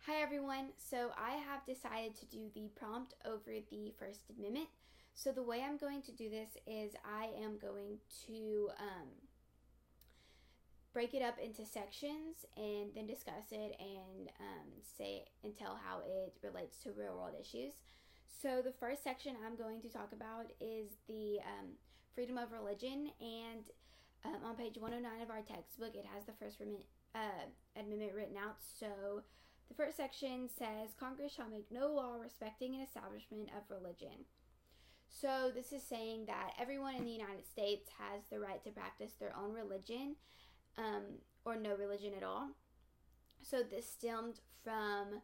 Hi everyone. So I have decided to do the prompt over the First Amendment. So the way I'm going to do this is I am going to break it up into sections and then discuss it and say and tell how it relates to real world issues. So the first section I'm going to talk about is the freedom of religion, and on page 109 of our textbook it has the First Amendment written out. So the first section says, Congress shall make no law respecting an establishment of religion. So this is saying that everyone in the United States has the right to practice their own religion, or no religion at all. So this stemmed from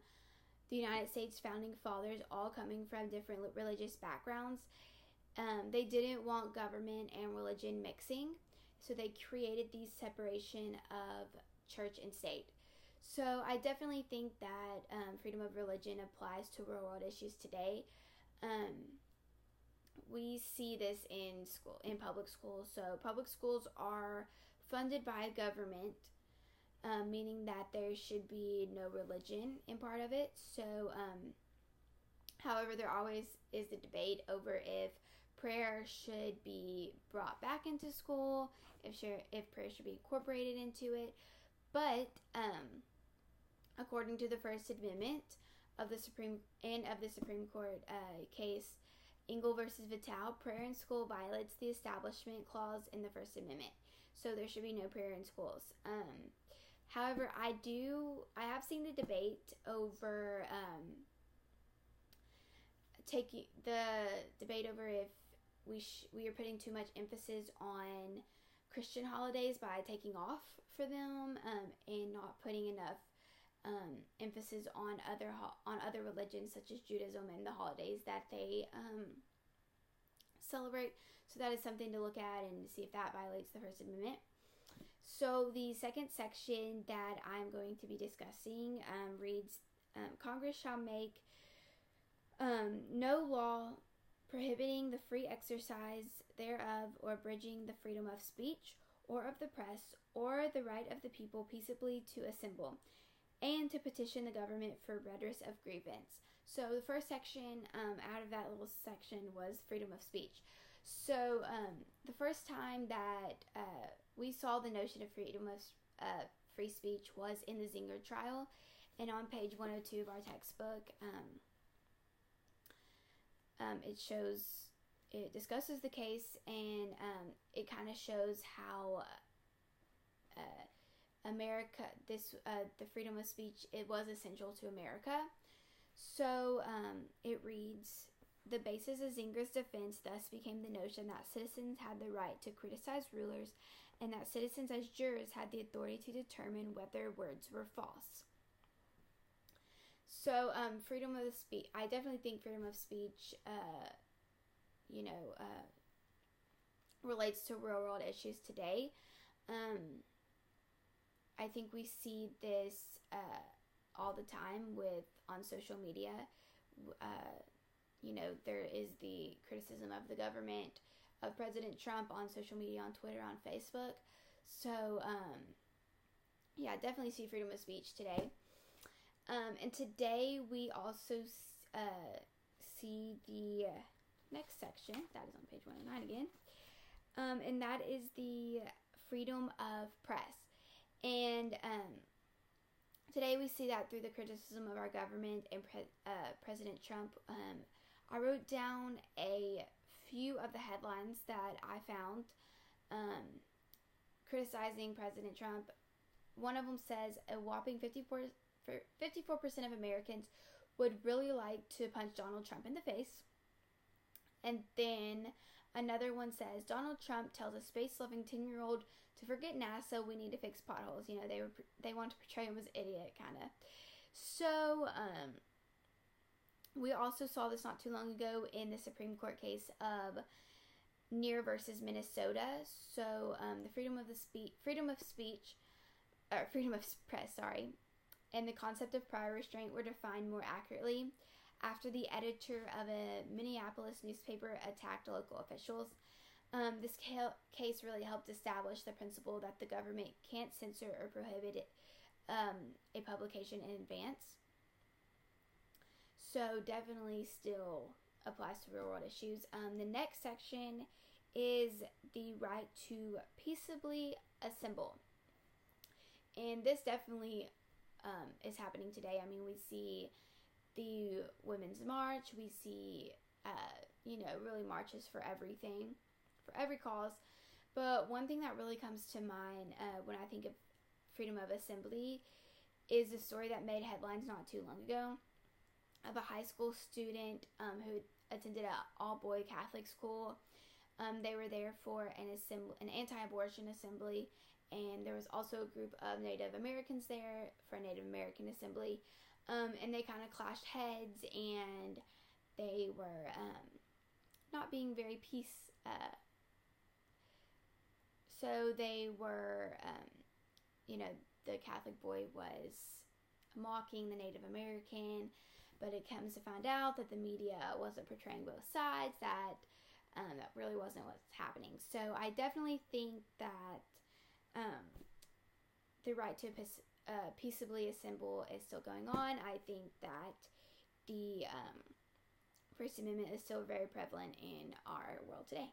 the United States founding fathers, all coming from different religious backgrounds. They didn't want government and religion mixing, so they created the separation of church and state. So I definitely think that freedom of religion applies to real world issues today. We see this in public schools. So public schools are funded by government, meaning that there should be no religion in part of it. So, however, there always is the debate over if prayer should be brought back into school, if prayer should be incorporated into it. But according to the First Amendment of the Supreme Court case Engel versus Vitale, prayer in school violates the Establishment Clause in the First Amendment, so there should be no prayer in schools. However, I have seen the debate over if we are putting too much emphasis on Christian holidays by taking off for them, and not putting enough emphasis on other religions such as Judaism and the holidays that they celebrate. So that is something to look at and see if that violates the First Amendment. So the second section that I'm going to be discussing reads, Congress shall make no law prohibiting the free exercise thereof or abridging the freedom of speech or of the press or the right of the people peaceably to assemble and to petition the government for redress of grievance. So the first section out of that little section was freedom of speech. So the first time that we saw the notion of freedom of free speech was in the Zenger trial, and on page 102 of our textbook, it discusses the case, and it kind of shows how America, the freedom of speech, it was essential to America. So it reads, the basis of Zenger's defense thus became the notion that citizens had the right to criticize rulers, and that citizens as jurors had the authority to determine whether words were false. So freedom of speech, I definitely think freedom of speech, relates to real world issues today. I think we see this all the time on social media. There is the criticism of the government, of President Trump on social media, on Twitter, on Facebook. So, I definitely see freedom of speech today. And today we also see the next section, that is on page 109 again, and that is the freedom of press. And today we see that through the criticism of our government and President Trump. I wrote down a few of the headlines that I found criticizing President Trump. One of them says a whopping 54% of Americans would really like to punch Donald Trump in the face. And then another one says, Donald Trump tells a space-loving 10-year-old to forget NASA, we need to fix potholes. They want to portray him as an idiot, kind of. So, we also saw this not too long ago in the Supreme Court case of Neer versus Minnesota. So, the freedom of press, and the concept of prior restraint were defined more accurately after the editor of a Minneapolis newspaper attacked local officials. This case really helped establish the principle that the government can't censor or prohibit a publication in advance. So definitely still applies to real world issues. The next section is the right to peaceably assemble. And this definitely is happening today. I mean, we see the Women's March, we see, really marches for everything, for every cause. But one thing that really comes to mind when I think of freedom of assembly is a story that made headlines not too long ago of a high school student who attended an all-boy Catholic school. They were there for an anti-abortion assembly, and there was also a group of Native Americans there for a Native American assembly, and they kind of clashed heads, and they were not being very so they were, the Catholic boy was mocking the Native American, but it comes to find out that the media wasn't portraying both sides, that really wasn't what's happening. So I definitely think that the right to peaceably assemble is still going on. I think that the First Amendment is still very prevalent in our world today.